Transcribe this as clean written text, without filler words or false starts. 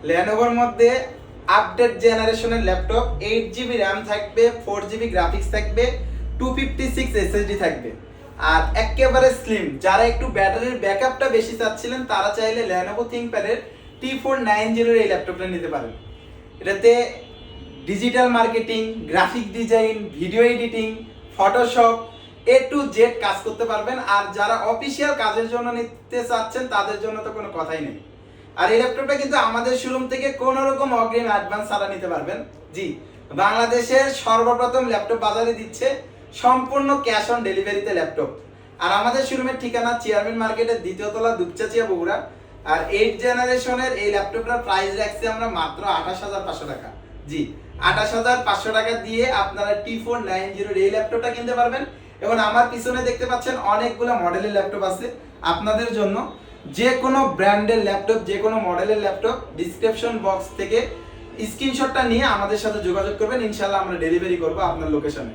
লেনোভোর মধ্যে আপডেট জেনারেশনের laptop, 8 GB RAM থাকবে, 4 জিবি গ্রাফিক্স থাকবে, 256 এসএসডি থাকবে, আর একেবারে স্লিম। যারা একটু ব্যাটারির ব্যাকআপটা বেশি চাচ্ছিলেন তারা চাইলে লেনোভো থিংকপ্যাডের T490 এই ল্যাপটপটা নিতে পারেন। এটাতে digital marketing, graphic design, video editing, Photoshop A to Z কাজ করতে পারবেন। আর যারা অফিসিয়াল কাজের জন্য নিতে চাচ্ছেন তাদের জন্য তো কোনো কথাই নেই। আর এই ল্যাপটপটা কিন্তু আমাদের শোরুম থেকে কোনো রকম অগ্রিম অ্যাডভান্স ছাড়া নিতে পারবেন। জি, বাংলাদেশের সর্বপ্রথম ল্যাপটপ বাজারে দিচ্ছে সম্পূর্ণ ক্যাশ অন ডেলিভারিতে ল্যাপটপ। আর আমাদের শোরুমের ঠিকানা চেয়ারম্যান মার্কেটের 2য় তলা, দুপচাচিয়া, বগুড়া। আর 8 জেনারেশনের এই ল্যাপটপটার প্রাইস রাখছি আমরা মাত্র 28,500 টাকা। জি, 28,500 টাকা দিয়ে আপনারা T490 এই ল্যাপটপটা কিনতে পারবেন। এবং আমার পিছনে দেখতে পাচ্ছেন অনেকগুলো মডেলের ল্যাপটপ আছে আপনাদের জন্য। যে কোনো ব্র্যান্ডের ল্যাপটপ, যে কোনো মডেলের ল্যাপটপ ডিসক্রিপশন বক্স থেকে স্ক্রিনশটটা নিয়ে আমাদের সাথে যোগাযোগ করবেন, ইনশাআল্লাহ আমরা ডেলিভারি করব আপনার লোকেশনে।